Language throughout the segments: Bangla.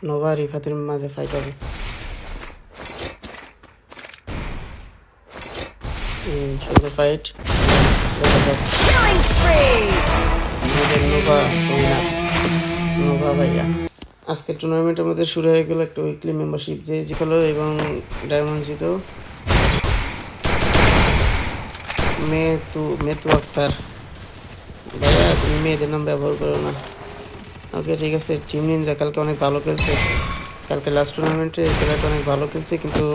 নোভা রিফাতের মাঝে ফাইট হবে। সুন্দর ফাইট, নোভা নোভা ভাইয়া। আজকে টুর্নামেন্টের মধ্যে শুরু হয়ে গেল একটা উইকলি মেম্বারশিপ, যে জিতলো এবং ডায়মন্ড জিতো মেতু আক্তার। ভাইয়া তুমি মেয়েদের নাম ব্যবহার করো না। ওকে ঠিক আছে। টিম নিনজা কালকে অনেক ভালো খেলছে, কালকে লাস্ট টুর্নামেন্টে খেলাটা অনেক ভালো খেলছে, কিন্তু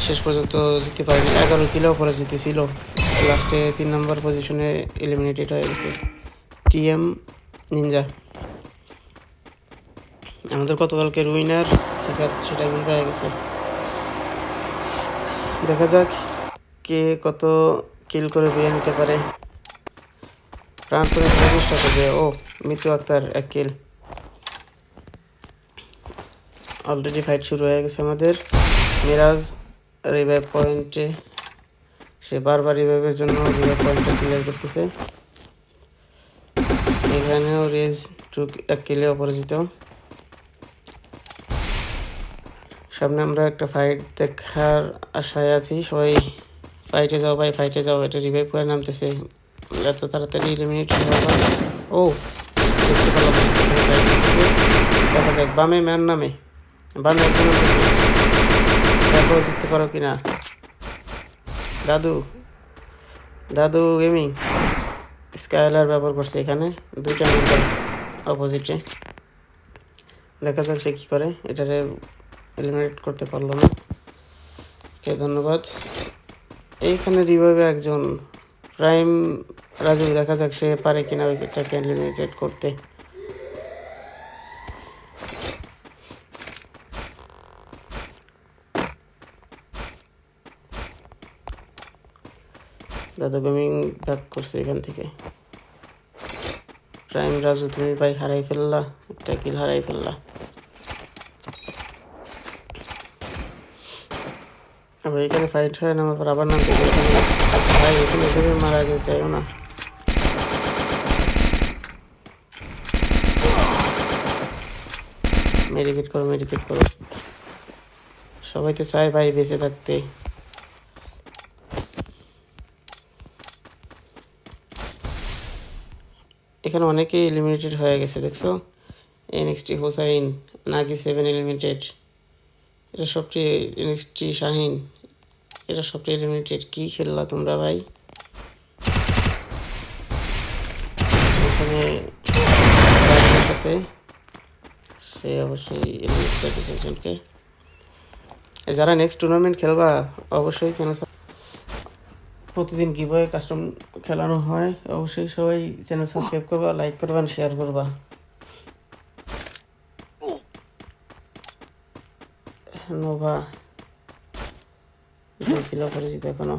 শেষ পর্যন্ত জিততে পারেনি। 11 কিলো পরে জিতেছিল, লাস্টে 3 নম্বর পজিশনে এলিমিনেটেড হয়ে গেছে টিএম নিনজা। আমাদের গতকালকের উইনার সিফাত, সেটা কিন্তু হয়ে গেছে। দেখা যাক কে কত কিল করে বইয়ে নিতে পারে। রান করে চেষ্টা করবে। ও মিতু আক্তার 1 কিল। অলরেডি ফাইট শুরু হয়ে গেছে আমাদের। মিরাজ রিভাইভ পয়েন্টে, সে বারবার রিভাইভের জন্য রিভাইভ পয়েন্টটা ক্লিয়ার করতেছে। এখানেও রেজ 1 কিলে অপরাজিত। সামনে আমরা একটা ফাইট দেখার আশায় আছি। সবাই ফাইটে যাও ভাই, ফাইটে যাও। এটা রিভাইভ করে নামতেছে, এত তাড়াতাড়ি এলিমিনেট হবে। ও দেখতে পেলাম, দেখা যাক বামে ম্যান নামে, বামে একজন দেখো দেখতে পারো কিনা। দাদু গেমিং স্কাইলার ব্যবহার করছে এখানে, 2টা মেম্বার অপোজিটে। দেখা যাক সে কী করে। এটারে এলিমিনেট করতে পারলো না। ওকে ধন্যবাদ। এইখানে রিভাইভে একজন প্রাইম রাজু, দেখা যাক সে পারে কিনা উইকেটটাকে এলিমিনেট করতে। দাদু গেমিং ব্যাক করছে এখান থেকে। প্রাইম রাজু তুমি ভাই হারাই ফেললা, একটা কিল হারাই ফেললা। আবার এখানে ফাইট হয় না, আমার আবার নাম ভাই এখানে এভাবে মারা যেতে চাইও না। মেডিকেট করো। সবাই তো চায় ভাই বেঁচে থাকতে। এখানে অনেকেই এলিমিনেটেড হয়ে গেছে দেখছো। এনএক্সটি হোসাইন, নাগি 7 এলিমিনেটেড। এটা সবটি এনএক্সটি শাহিন, এটা সবটি এলিমিনেটেড। কি খেললা তোমরা ভাই? এখানে সাথে সে অবশ্যই এলিমিনেট করতেছে একজনকে। যারা নেক্সট টুর্নামেন্ট খেলবা অবশ্যই চ্যানেল, প্রতিদিন গিভওয়ে কাস্টম খেলানো হয়, অবশ্যই সবাই চ্যানেল সাবস্ক্রাইব করবা, লাইক করবা, শেয়ার করবা। নোভা 2 কিলো পরিচিত, এখনো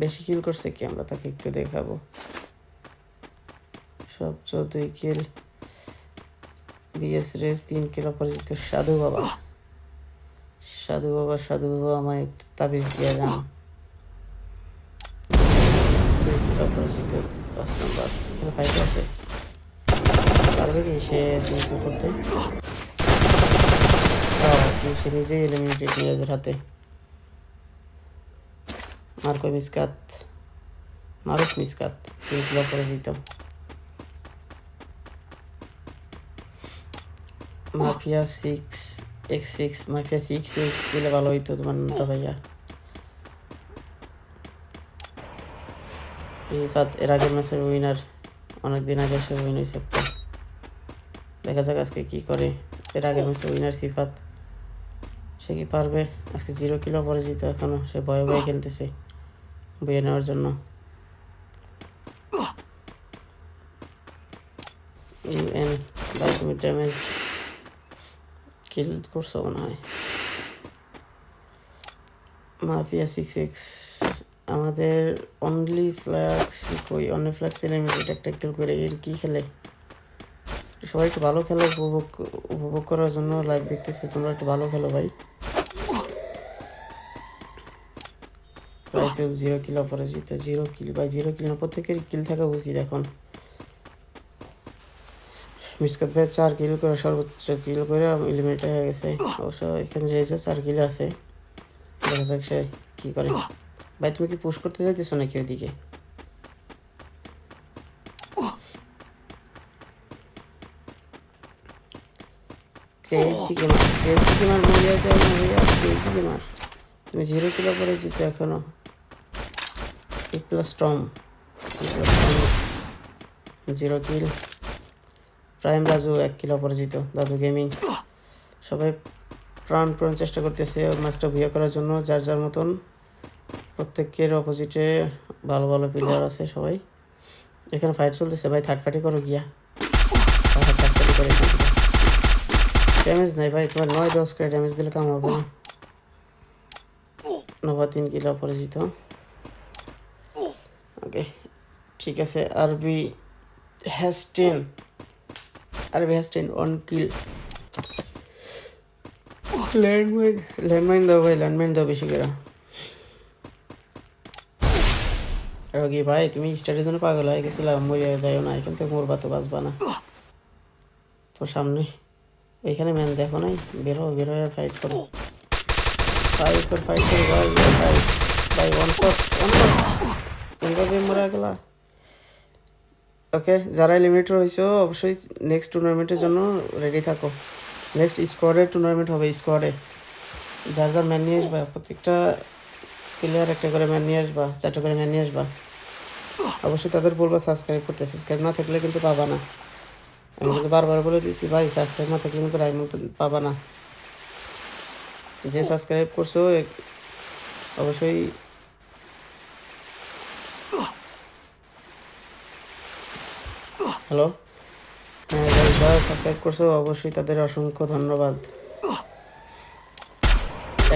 বেশি কিল করছে কি, আমরা তাকে একটু দেখাবো। সবচেয়ে 2 কিল। বিএস রেস 3 কিলো পরিচিত। সাধু বাবা আমায় একটু তাবিজ দিয়ে যান। 2 কিলো পরিচিত 5 নম্বর। এখানে ফাইট আছে, পারবে কি সে চিন্তা করতে? সে নিজেই এলিমিনেটেড নিজের হাতে। মারুফ মিসকাত 3 কিলো পরিচিত। মাফিয়া 6x6 দিলে ভালো হইতো তোমার নামটা ভাইয়া। রিফাত এর আগের ম্যাচের উইনার, অনেকদিন আগে সে উইন হয়েছে একটা। দেখা যাক আজকে কি করে। এর আগের ম্যাচের উইনার সিফাত, সে কি পারবে? আজকে 0 কিলো পরিচিত, এখনো সে ভয়ে খেলতেছে বইয়ে নেওয়ার জন্য। ইউএন ভাই তুমি ড্যামেজ কিল করছো মনে হয়। মাফিয়া 6x আমাদের অনলি ফ্ল্যাক্স এলিমিনেটেড, একটা কিল করে। এর কি খেলে? সবাই একটু ভালো খেলা উপভোগ করার জন্য লাইভ দেখতেছে, তোমরা একটু ভালো খেলো ভাই। প্রাইস 0 কিলো অপরাজিত। 0 কিল ভাই, 0 কিল না, প্রত্যেকের কিল থাকা উচিত এখন। মিসকাত ভাই 4 কিল করে সর্বোচ্চ কিল করে এলিমিনেট হয়ে গেছে। অবশ্য এখানে রেজে 4 কিল আছে, দেখা যাক সে কি করে। ভাই তুমি কি পুশ করতে যাইতেছো নাকি ওইদিকে? ক্রেজি গেমার মরিয়া যায় না ভাইয়া, ক্রেজি গেমার তুমি 0 কিলো করে জিতো এখনো। প্লাস টম 0 কিল। প্রাইম রাজু 1 কিলো অপরাজিত। দাদু গেমিং সবাই প্রাণ চেষ্টা করতেছে ম্যাচটা বিয়ে করার জন্য, যার যার মতন। প্রত্যেকের অপোজিটে ভালো ভালো প্লেয়ার আছে সবাই। এখানে ফাইট চলতেছে ভাই, থার্ড পার্টি করো গিয়া। থার্ড পার্টি করে ড্যামেজ নাই ভাই, তোমার 9-10 করে ড্যামেজ দিলে কাম হবে না। নবা 3 কিলো অপরাজিত। ওকে ঠিক আছে। আরবি হ্যাস্টেন 1 কিল। ল্যান্ডমাইন দাও ভাই, ল্যান্ডমাইন দাও বেশি করে। রোগী ভাই তুমি স্টারের জন্য পাগল হয়ে গেছিলাম, মরে যাইও না, এখান থেকে মরবা তো বাঁচবা না। তোর সামনে ওইখানে ম্যান দেখো নাই, বের হয়ে ফাইট করো। ফাইট কর ভাই ভাই, ওয়ান শট এইভাবে মরা গেলা। ওকে যারা এলিমিনেটর হয়েছো অবশ্যই নেক্সট টুর্নামেন্টের জন্য রেডি থাকো। নেক্সট স্কোয়াডের টুর্নামেন্ট হবে, স্কোয়াডে যার যার ম্যান নিয়ে আসবা, প্রত্যেকটা প্লেয়ার একটা করে ম্যান নিয়ে আসবা, 4টা করে ম্যান নিয়ে আসবা। অবশ্যই তাদের বলবা সাবস্ক্রাইব করতে, সাবস্ক্রাইব না থাকলে কিন্তু পাবা না। আমি কিন্তু বারবার বলে দিয়েছি ভাই, সাবস্ক্রাইব না থাকলে কিন্তু ডায়মন্ড পাবা না। যে সাবস্ক্রাইব করছো অবশ্যই হ্যালো, হ্যাঁ যারা সাবস্ক্রাইব করছো অবশ্যই তাদের অসংখ্য ধন্যবাদ।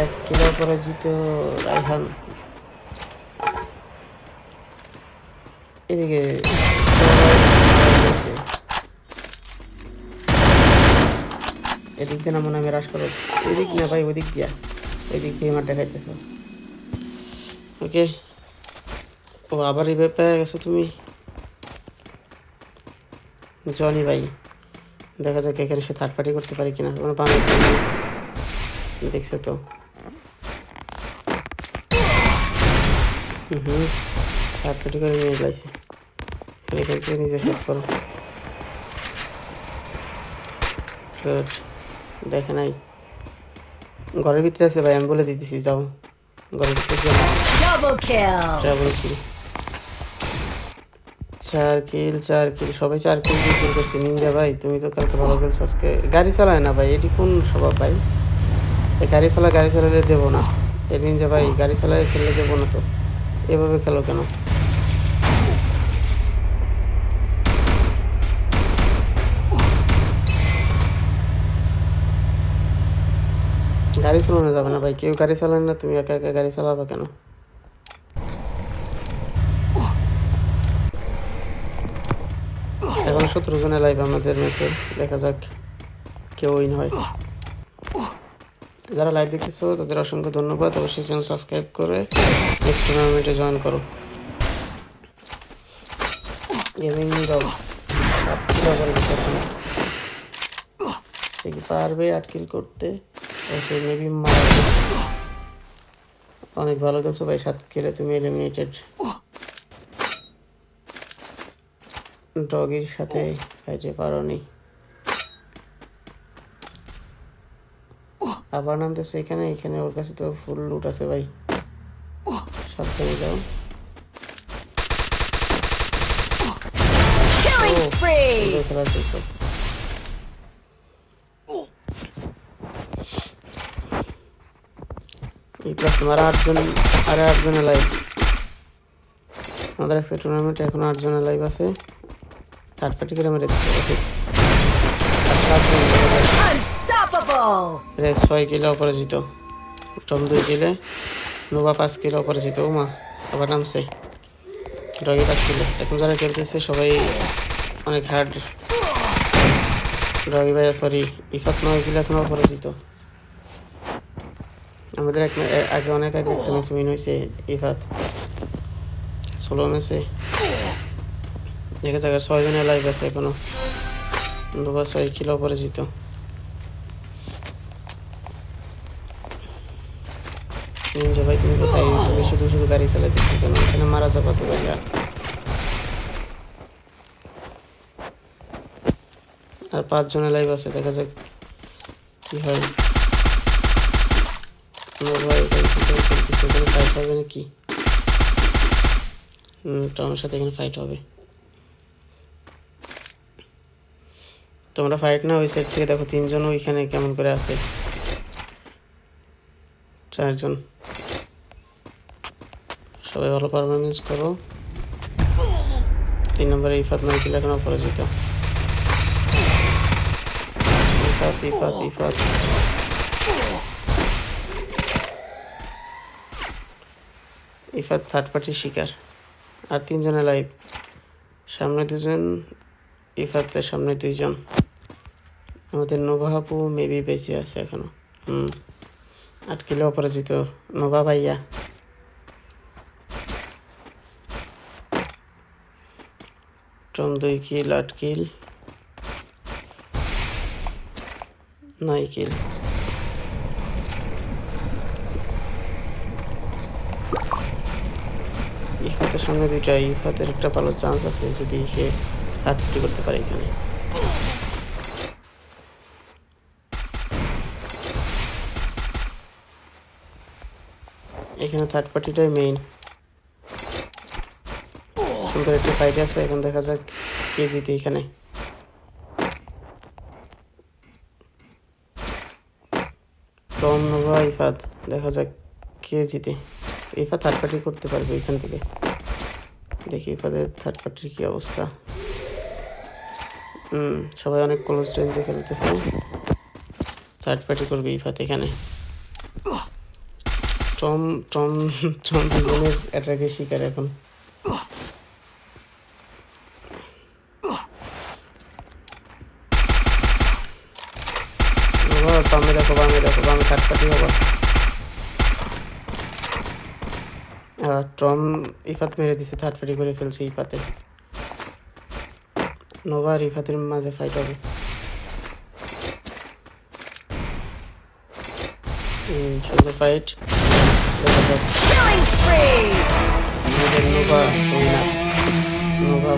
1 কিলো পরাজিত রায়হান। এদিকে এদিক দিয়ে না মনে আমি রাশ করো, এদিক না ভাই ওদিক দিয়া, এদিক দিয়ে আমার দেখাইতেছ। ওকে ও আবার রিভাইভ পেয়ে গেছো তুমি জনি ভাই। দেখা যাক এখানে সে থার্ড পার্টি করতে পারি কিনা, কোনো বানাই দেখছো তো। থার্ড পার্টি করে নিয়ে যাইছে, এখান থেকে নিজে সেট করো। দেখে নাই ঘরের ভিতরে আছে ভাই, আমি বলে দিতেছি যাও ঘরের ভিতরে। 4 কিল সবাই 4 কিল করছে। নিন্দা ভাই তুমি তো কালকে ভালো খেলছো, আজকে গাড়ি চালায় না ভাই, এটি কোন স্বভাব ভাই? গাড়ি চালালে দেবো না। এই নিন্দা ভাই গাড়ি চালায় খেললে দেবো না তো, এভাবে খেলো কেন? গাড়ি চালানো যাবে না ভাই, কেউ গাড়ি চালান না, তুমি একা একা গাড়ি চালাবে কেন? এখন 17 জনের লাইভ আমাদের ম্যাচে, দেখা যাক কেউ উইন হয়। যারা লাইভ দেখতেছো তাদের অসংখ্য ধন্যবাদ। অবশ্যই চ্যানেল সাবস্ক্রাইব করে নেক্সট টুর্নামেন্টে জয়েন করো। গেমিং দাও সে কি পারবে 8 কিল করতে? মেবি অনেক ভালো খেলছো ভাই, 7 কিলে তুমি এলিমিনেটেড। ডগির সাথে ফাইটে পারোনি, আবার নামতেছে এখানে ওর কাছে তো ফুল লুট আছে ভাই, সাবধানে যাও। খেলা চলছে। তোমার 8 জনের লাইভ, আমাদের একটা টুর্নামেন্টে এখন 8 জনের লাইভ আছে। থার্ড পার্টি করে মেরে দিচ্ছে। 6 কিলো অপরাজিত, টম 2 কিলে, নোভা 5 কিলো অপরাজিত। ও মা আবার নামছে ডগি 5 কিলো। এখন যারা খেলতেছে সবাই অনেক হার্ড। ডগি ভাই সরি ইফাত 9 কিলো এখন অপরাজিত। আমাদের আগে অনেক আগে একটা ম্যাচ উইন হয়েছে ইফাত, 16 ম্যাচে। দেখা যাক 6 জনের লাইভ আছে এখনো। নোভা 6 কিলো অপরাজিত। নিনজা ভাই তুমি কোথায়? তুমি শুধু শুধু গাড়ি চালাইতেছো কেন? এখানে মারা যাবা তো ভাইয়া। আর 5 জনের লাইভ আছে, দেখা যাক কি হয়। নোভা এখানে খেলতেছে, এখানে ফাইট হবে নাকি? টমের সাথে এখানে ফাইট হবে। তোমরা ফাইট না ওই সাইড থেকে দেখো, 3 জন ওইখানে কেমন করে আছে, 4 জন। সবাই ভালো পারফরমেন্স করো। 3 নম্বরে ইফাত 9 কিলো এখন অপরাজিত। ইফাত ইফাত ইফাত ইফাত থার্ড পার্টির শিকার। আর 3 জনের লাইভ, সামনে 2 জন, ইফাতের সামনে 2 জন। আমাদের নোভা আপু মেবি বেঁচে আছে এখনো। 8 কিলো অপরাজিত নোভা ভাইয়া। টম 2 কিল, 8 কিল, 9 কিল। ইফাতের সামনে 2টা, ইফাতের একটা ভালো চান্স আছে যদি সে হাত করতে পারে এখানে। এখানে থার্ড পার্টিটাই মেইন। সুন্দর একটা ফাইট আছে, এখন দেখা যাক কে জিতে এখানে। টম নোভা ইফাত, দেখা যাক কে জিতে। ইফাত থার্ড পার্টি করতে পারবে এখান থেকে। দেখি ইফাতের থার্ড পার্টির কি অবস্থা। সবাই অনেক ক্লোজ রেঞ্জে খেলতেছে। থার্ড পার্টি করবে ইফাত এখানে। টম টম টম 2 জনের অ্যাটাকের শিকার এখন। বামে দেখো, বামে দেখো, বামে থার্ড পার্টি হবো। টম ইফাত মেরে দিছে, থার্ড পার্টি করে ফেলছে ইফাতে। নোভা আর ইফাতের মাঝে ফাইট হবে। সুন্দর ফাইট, দেখা যাক। নোভা